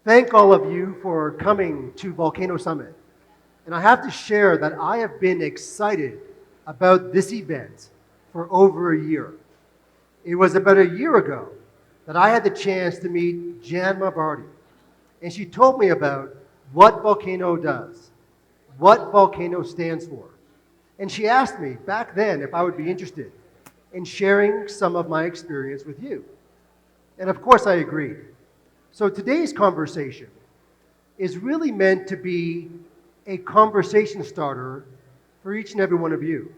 thank all of you for coming to Volcano Summit. And I have to share that I have been excited about this event for over a year. It was about a year ago that I had the chance to meet Jan Mavardi. And she told me about what Volcano does, what Volcano stands for. And she asked me back then if I would be interested in sharing some of my experience with you. And of course I agreed. So today's conversation is really meant to be a conversation starter for each and every one of you.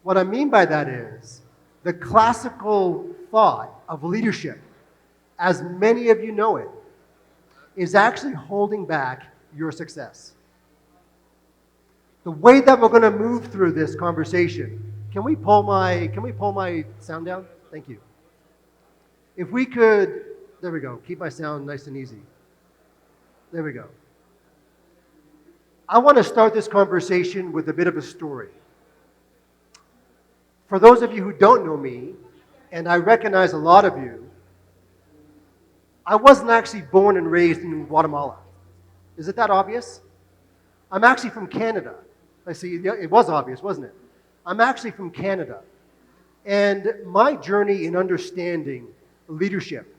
What I mean by that is the classical thought of leadership, as many of you know it, is actually holding back your success. The way that we're going to move through this conversation, can we pull my sound down? Thank you. If we could, there we go, keep my sound nice and easy. There we go. I want to start this conversation with a bit of a story. For those of you who don't know me, and I recognize a lot of you, I wasn't actually born and raised in Guatemala. Is it that obvious? I'm actually from Canada. I see, it was obvious, wasn't it? I'm actually from Canada. And my journey in understanding leadership,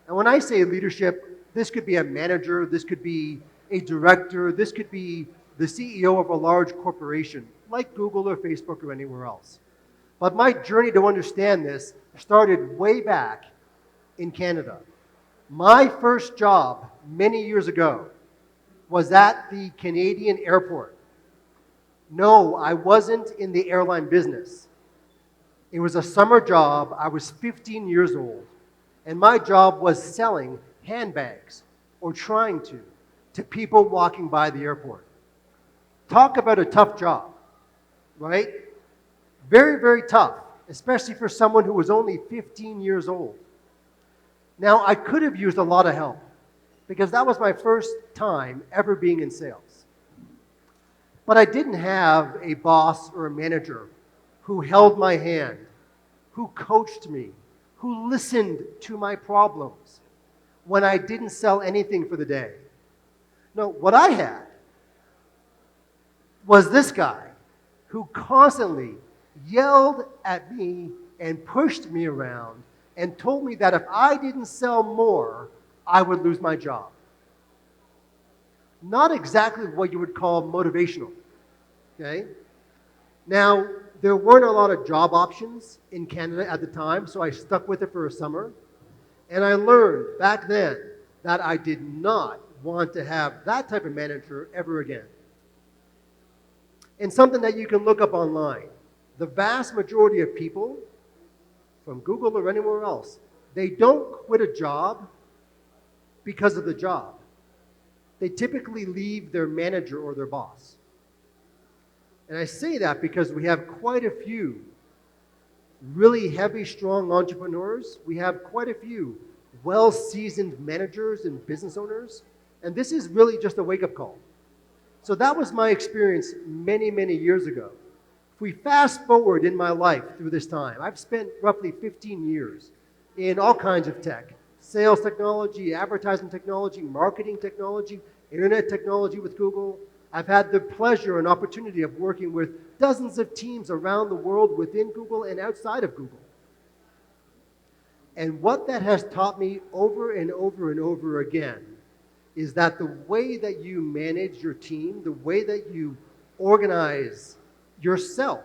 and when I say leadership, this could be a manager, this could be a director, this could be the CEO of a large corporation, like Google or Facebook or anywhere else. But my journey to understand this started way back in Canada. My first job many years ago was at the Canadian airport. No, I wasn't in the airline business. It was a summer job. I was 15 years old, and my job was selling handbags, or trying to people walking by the airport. Talk about a tough job, right? Very, very tough, especially for someone who was only 15 years old. Now, I could have used a lot of help because that was my first time ever being in sales. But I didn't have a boss or a manager who held my hand, who coached me, who listened to my problems when I didn't sell anything for the day. No, what I had was this guy who constantly yelled at me and pushed me around and told me that if I didn't sell more, I would lose my job. Not exactly what you would call motivational, okay? Now, there weren't a lot of job options in Canada at the time, so I stuck with it for a summer. And I learned back then that I did not want to have that type of manager ever again. And something that you can look up online, the vast majority of people, from Google or anywhere else, they don't quit a job because of the job. They typically leave their manager or their boss. And I say that because we have quite a few really heavy, strong entrepreneurs. We have quite a few well-seasoned managers and business owners. And this is really just a wake-up call. So that was my experience many, many years ago. If we fast forward in my life through this time, I've spent roughly 15 years in all kinds of tech. Sales technology, advertising technology, marketing technology, internet technology with Google. I've had the pleasure and opportunity of working with dozens of teams around the world within Google and outside of Google. And what that has taught me over and over and over again is that the way that you manage your team, the way that you organize yourself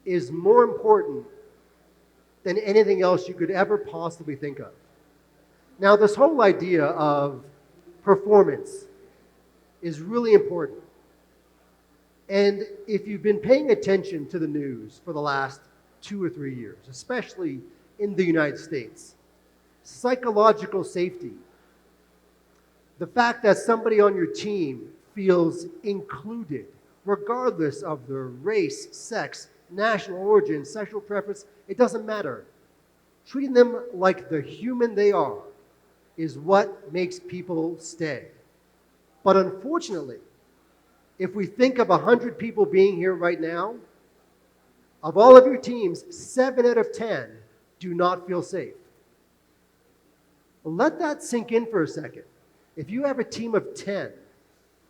is more important than anything else you could ever possibly think of. Now, this whole idea of performance is really important. And if you've been paying attention to the news for the last 2 or 3 years, especially in the United States, psychological safety, the fact that somebody on your team feels included, regardless of their race, sex, national origin, sexual preference, it doesn't matter. Treating them like the human they are is what makes people stay. But unfortunately, if we think of 100 people being here right now, of all of your teams, 7 out of 10 do not feel safe. Let that sink in for a second. If you have a team of 10,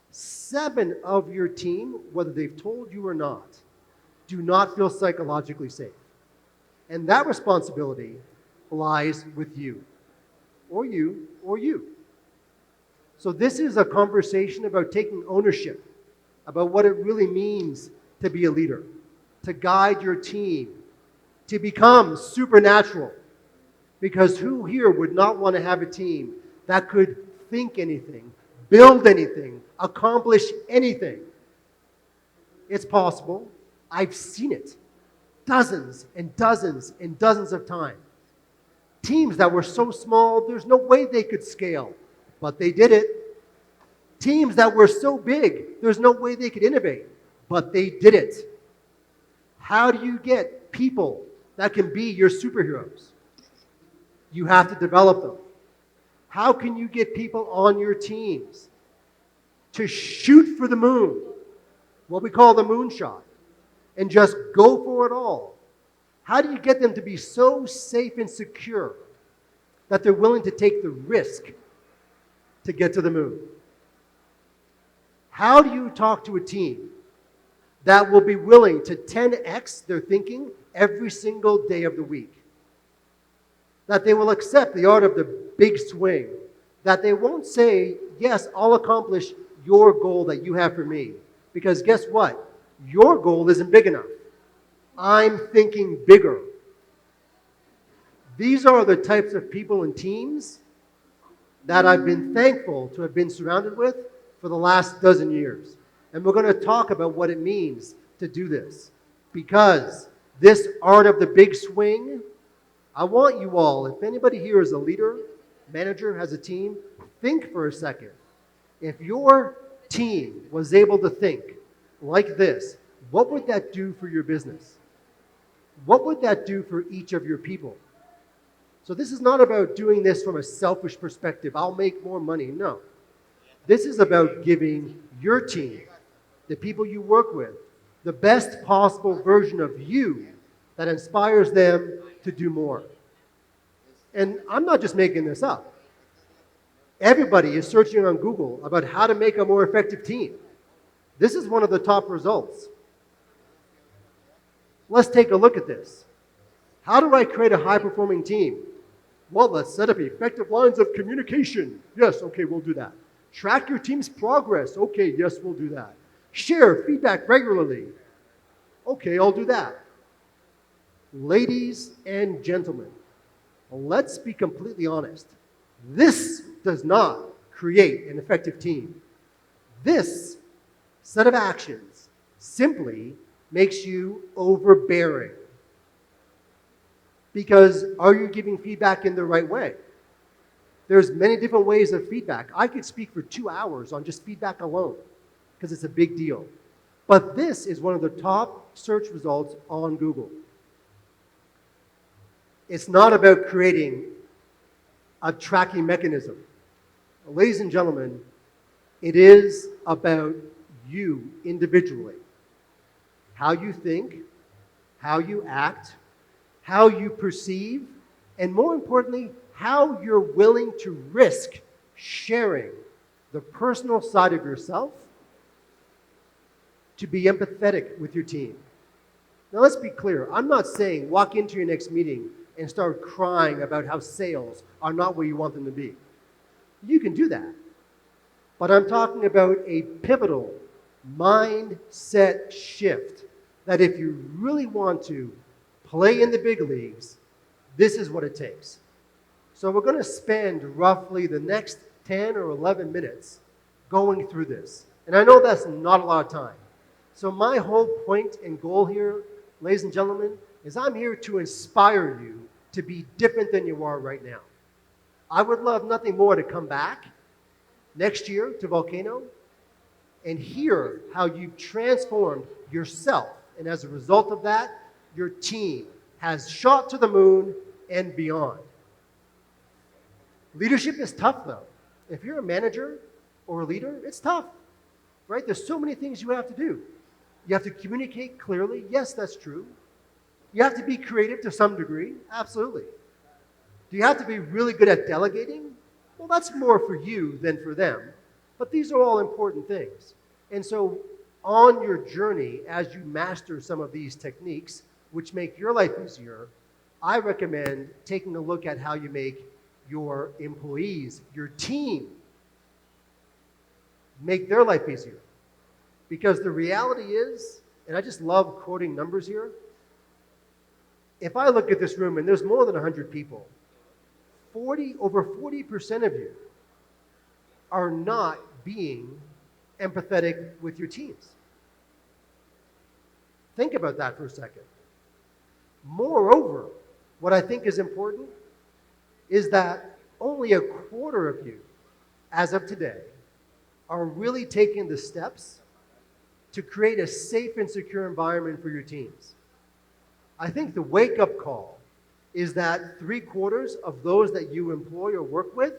7 of your team, whether they've told you or not, do not feel psychologically safe. And that responsibility lies with you, or you, or you. So this is a conversation about taking ownership, about what it really means to be a leader, to guide your team, to become supernatural. Because who here would not want to have a team that could think anything, build anything, accomplish anything? It's possible. I've seen it dozens and dozens and dozens of times. Teams that were so small, there's no way they could scale, but they did it. Teams that were so big, there's no way they could innovate, but they did it. How do you get people that can be your superheroes? You have to develop them. How can you get people on your teams to shoot for the moon, what we call the moonshot, and just go for it all? How do you get them to be so safe and secure that they're willing to take the risk to get to the moon? How do you talk to a team that will be willing to 10x their thinking every single day of the week? That they will accept the art of the big swing. That they won't say, yes, I'll accomplish your goal that you have for me. Because guess what? Your goal isn't big enough. I'm thinking bigger. These are the types of people and teams that I've been thankful to have been surrounded with for the last dozen years. And we're going to talk about what it means to do this. Because this art of the big swing, I want you all, if anybody here is a leader, manager, has a team, think for a second. If your team was able to think like this, what would that do for your business? What would that do for each of your people? So this is not about doing this from a selfish perspective. I'll make more money. No. This is about giving your team, the people you work with, the best possible version of you that inspires them to do more. And I'm not just making this up. Everybody is searching on Google about how to make a more effective team. This is one of the top results. Let's take a look at this. How do I create a high-performing team? Well, let's set up effective lines of communication. Yes, okay, we'll do that. Track your team's progress. Okay, yes, we'll do that. Share feedback regularly. Okay, I'll do that. Ladies and gentlemen, let's be completely honest. This does not create an effective team. This set of actions simply makes you overbearing. Because are you giving feedback in the right way? There's many different ways of feedback. I could speak for 2 hours on just feedback alone because it's a big deal. But this is one of the top search results on Google. It's not about creating a tracking mechanism. Ladies and gentlemen, it is about you individually. How you think, how you act, how you perceive, and more importantly, how you're willing to risk sharing the personal side of yourself to be empathetic with your team. Now let's be clear. I'm not saying walk into your next meeting and start crying about how sales are not where you want them to be. You can do that. But I'm talking about a pivotal mindset shift that if you really want to play in the big leagues, this is what it takes. So we're going to spend roughly the next 10 or 11 minutes going through this. And I know that's not a lot of time. So my whole point and goal here, ladies and gentlemen, is I'm here to inspire you to be different than you are right now. I would love nothing more to come back next year to Volcano and hear how you've transformed yourself. And as a result of that, your team has shot to the moon and beyond. Leadership is tough, though. If you're a manager or a leader, it's tough, right? There's so many things you have to do. You have to communicate clearly. Yes, that's true. You have to be creative to some degree. Absolutely. Do you have to be really good at delegating? Well, that's more for you than for them. But these are all important things. And so on your journey, as you master some of these techniques, which make your life easier, I recommend taking a look at how you make your employees, your team, make their life easier. Because the reality is, and I just love quoting numbers here, if I look at this room and there's more than 100 people, over 40% of you are not being empathetic with your teams. Think about that for a second. Moreover, what I think is important is that only a quarter of you, as of today, are really taking the steps to create a safe and secure environment for your teams. I think the wake-up call is that 3/4 of those that you employ or work with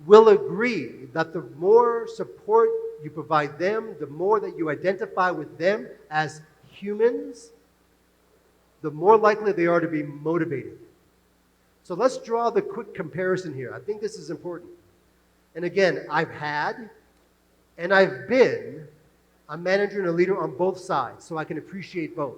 will agree that the more support you provide them, the more that you identify with them as humans, the more likely they are to be motivated. So let's draw the quick comparison here. I think this is important. And again, I've had and I've been a manager and a leader on both sides, so I can appreciate both.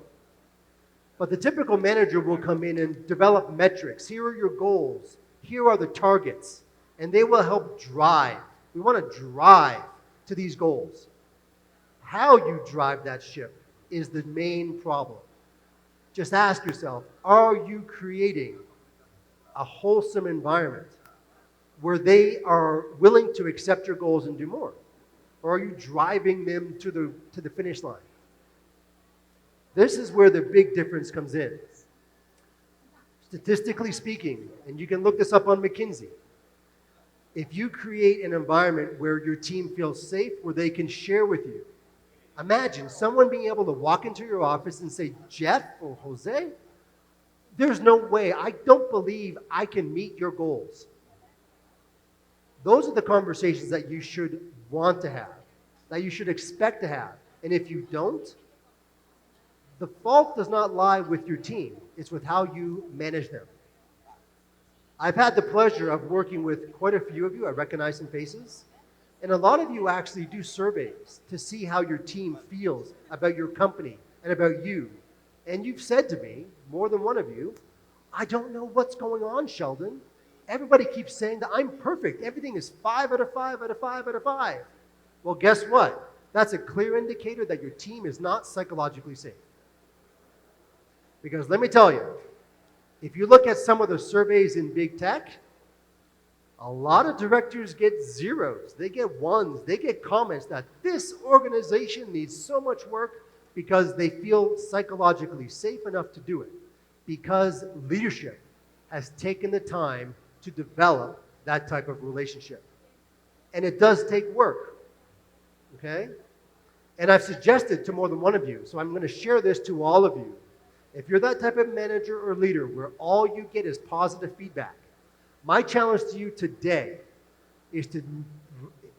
But the typical manager will come in and develop metrics. Here are your goals. Here are the targets. And they will help drive. We want to drive to these goals. How you drive that ship is the main problem. Just ask yourself, are you creating a wholesome environment where they are willing to accept your goals and do more? Or are you driving them to the finish line? This is where the big difference comes in. Statistically speaking, and you can look this up on McKinsey, if you create an environment where your team feels safe, where they can share with you, imagine someone being able to walk into your office and say, Jeff or Jose, there's no way, I don't believe I can meet your goals. Those are the conversations that you should want to have, that you should expect to have. And if you don't, the fault does not lie with your team. It's with how you manage them. I've had the pleasure of working with quite a few of you. I recognize some faces. And a lot of you actually do surveys to see how your team feels about your company and about you. And you've said to me, more than one of you, I don't know what's going on, Sheldon. Everybody keeps saying that I'm perfect. Everything is 5 out of 5 out of 5 out of 5. Well, guess what? That's a clear indicator that your team is not psychologically safe. Because let me tell you, if you look at some of the surveys in big tech, a lot of directors get zeros. They get ones. They get comments that this organization needs so much work because they feel psychologically safe enough to do it. Because leadership has taken the time to develop that type of relationship. And it does take work. Okay? And I've suggested to more than one of you, so I'm going to share this to all of you. If you're that type of manager or leader where all you get is positive feedback, my challenge to you today is to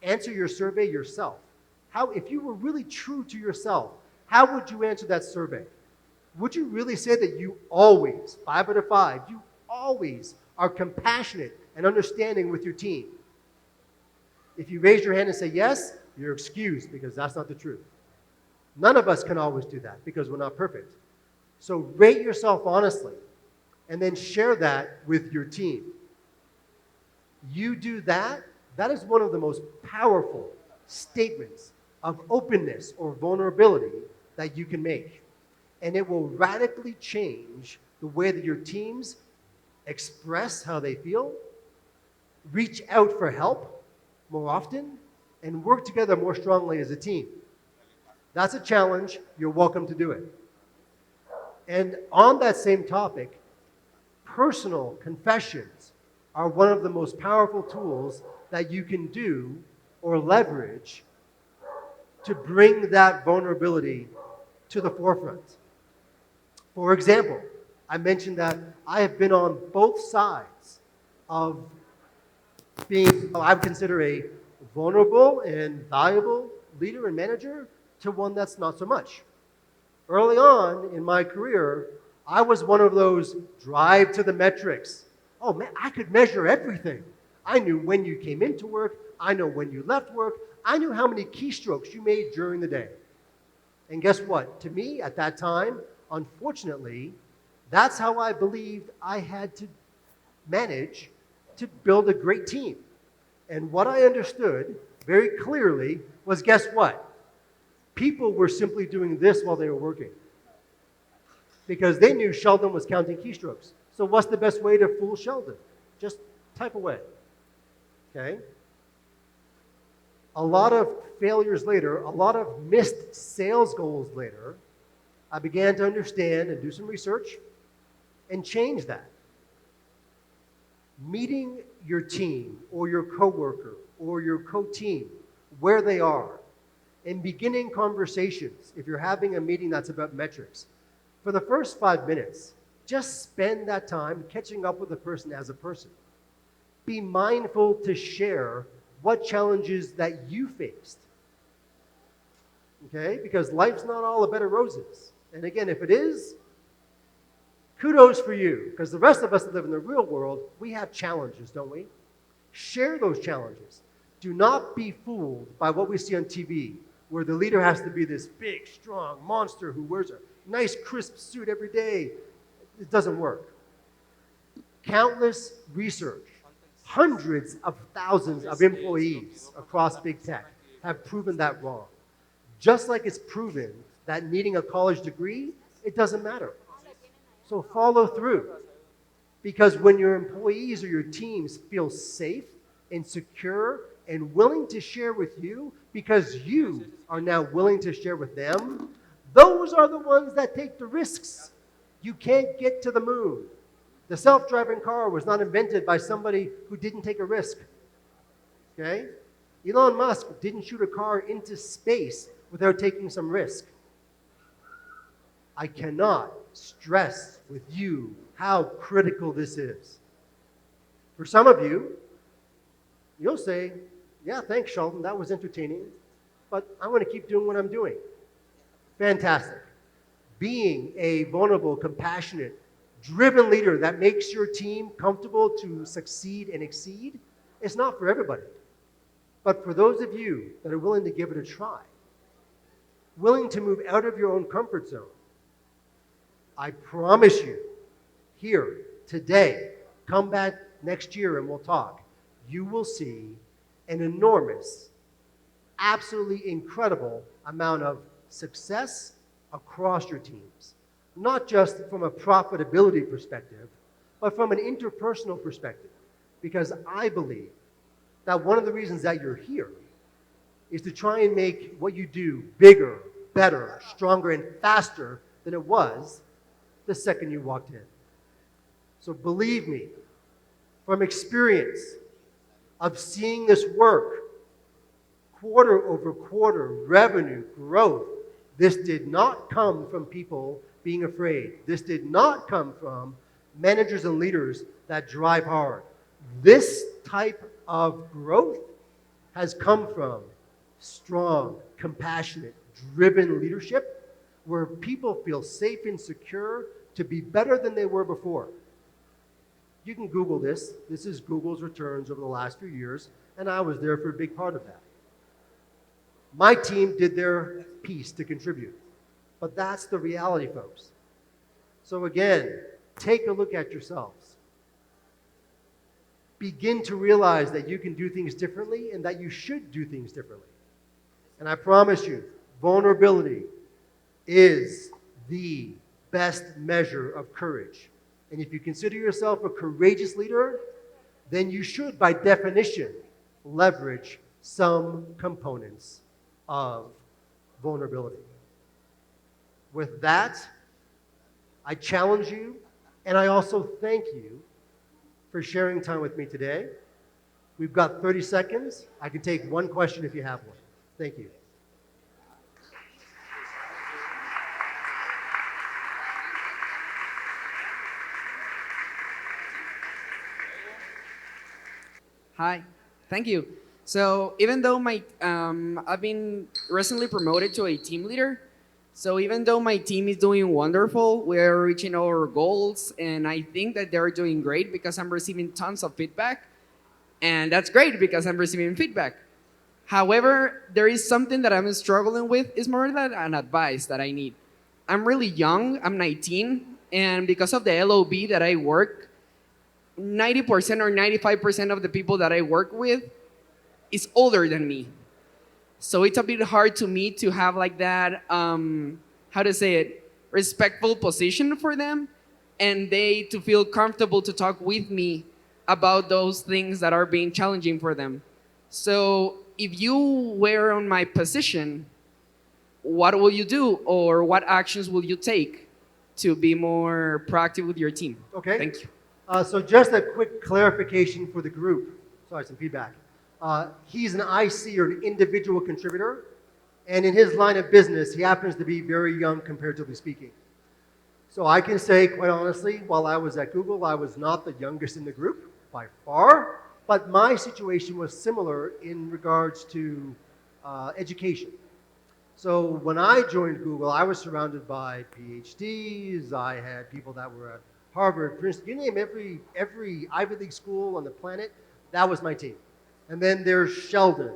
answer your survey yourself. If you were really true to yourself, how would you answer that survey? Would you really say that you always, 5 out of 5, you always are compassionate and understanding with your team? If you raise your hand and say yes, you're excused because that's not the truth. None of us can always do that because we're not perfect. So rate yourself honestly and then share that with your team. You do that, that is one of the most powerful statements of openness or vulnerability that you can make. And it will radically change the way that your teams express how they feel, reach out for help more often, and work together more strongly as a team. That's a challenge. You're welcome to do it. And on that same topic, personal confessions are one of the most powerful tools that you can do or leverage to bring that vulnerability to the forefront. For example, I mentioned that I have been on both sides of being, I would consider a vulnerable and valuable leader and manager to one that's not so much. Early on in my career, I was one of those drive to the metrics. Oh man, I could measure everything. I knew when you came into work, I know when you left work, I knew how many keystrokes you made during the day. And guess what? To me, at that time, unfortunately, that's how I believed I had to manage to build a great team. And what I understood very clearly was guess what? People were simply doing this while they were working because they knew Sheldon was counting keystrokes. So what's the best way to fool Sheldon? Just type away. Okay? A lot of failures later, a lot of missed sales goals later, I began to understand and do some research and change that. Meeting your team or your coworker or your co-team where they are and beginning conversations, if you're having a meeting that's about metrics, for the first 5 minutes, just spend that time catching up with the person as a person. Be mindful to share what challenges that you faced. Okay? Because life's not all a bed of roses. And again, if it is, kudos for you. Because the rest of us that live in the real world, we have challenges, don't we? Share those challenges. Do not be fooled by what we see on TV, where the leader has to be this big, strong monster who wears a nice, crisp suit every day. It doesn't work. Countless research, hundreds of thousands of employees across big tech have proven that wrong. Just like it's proven that needing a college degree, it doesn't matter. So follow through. Because when your employees or your teams feel safe and secure and willing to share with you because you are now willing to share with them, those are the ones that take the risks. You can't get to the moon. The self-driving car was not invented by somebody who didn't take a risk. Okay? Elon Musk didn't shoot a car into space without taking some risk. I cannot stress with you how critical this is. For some of you, you'll say, yeah, thanks, Sheldon, that was entertaining, but I'm going to keep doing what I'm doing. Fantastic. Being a vulnerable, compassionate, driven leader that makes your team comfortable to succeed and exceed, it's not for everybody. But for those of you that are willing to give it a try, willing to move out of your own comfort zone, I promise you, here, today, come back next year and we'll talk. You will see an enormous, absolutely incredible amount of success across your teams. Not just from a profitability perspective, but from an interpersonal perspective. Because I believe that one of the reasons that you're here is to try and make what you do bigger, better, stronger, and faster than it was the second you walked in. So believe me, from experience of seeing this work, quarter over quarter revenue growth, this did not come from people being afraid. This did not come from managers and leaders that drive hard. This type of growth has come from strong, compassionate, driven leadership where people feel safe and secure to be better than they were before. You can Google this. This is Google's returns over the last few years, and I was there for a big part of that. My team did their piece to contribute, but that's the reality, folks. So again, take a look at yourselves. Begin to realize that you can do things differently and that you should do things differently. And I promise you, vulnerability is the best measure of courage. And if you consider yourself a courageous leader, then you should, by definition, leverage some components of vulnerability. With that, I challenge you, and I also thank you for sharing time with me today. We've got 30 seconds. I can take one question if you have one. Thank you. Hi, thank you. So even though I've been recently promoted to a team leader, So even though my team is doing wonderful, we're reaching our goals, and I think that they're doing great because I'm receiving tons of feedback, and that's great because I'm receiving feedback. However, there is something that I'm struggling with. Is more than an advice that I need. I'm really young. I'm 19, and because of the LOB that I work, 90% or 95% of the people that I work with is older than me. So it's a bit hard to me to have like that, how to say it, respectful position for them, and they to feel comfortable to talk with me about those things that are being challenging for them. So if you were on my position, what will you do, or what actions will you take to be more proactive with your team? Okay. Thank you. So just a quick clarification for the group. Sorry, some feedback. He's an IC, or an individual contributor, and in his line of business, he happens to be very young comparatively speaking. So I can say, quite honestly, while I was at Google, I was not the youngest in the group by far, but my situation was similar in regards to education. So when I joined Google, I was surrounded by PhDs. I had people that were at Harvard, Princeton, you name every Ivy League school on the planet, that was my team. And then there's Sheldon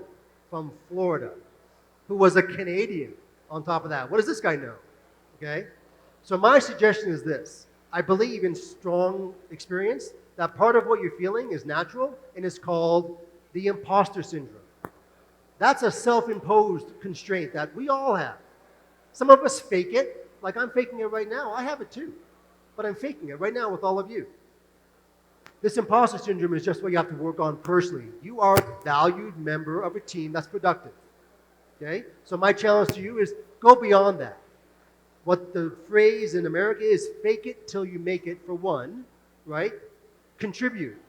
from Florida, who was a Canadian on top of that. What does this guy know? Okay? So my suggestion is this. I believe in strong experience, that part of what you're feeling is natural, and it's called the imposter syndrome. That's a self-imposed constraint that we all have. Some of us fake it, like I'm faking it right now. I have it too, but I'm faking it right now with all of you. This imposter syndrome is just what you have to work on personally. You are a valued member of a team that's productive. Okay? So my challenge to you is go beyond that. What the phrase in America is, fake it till you make it, for one, right? Contribute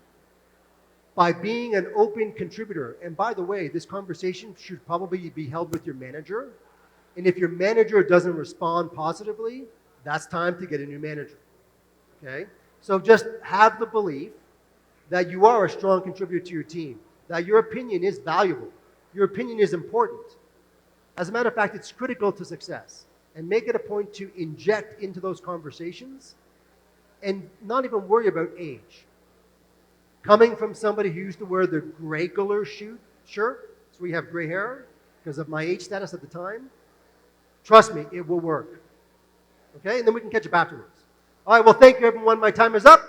by being an open contributor. And by the way, this conversation should probably be held with your manager. And if your manager doesn't respond positively, that's time to get a new manager. Okay? So just have the belief that you are a strong contributor to your team, that your opinion is valuable, your opinion is important. As a matter of fact, it's critical to success. And make it a point to inject into those conversations and not even worry about age. Coming from somebody who used to wear the gray color shirt, so we have gray hair because of my age status at the time, trust me, it will work. Okay? And then we can catch up afterwards. All right, well, thank you, everyone. My time is up.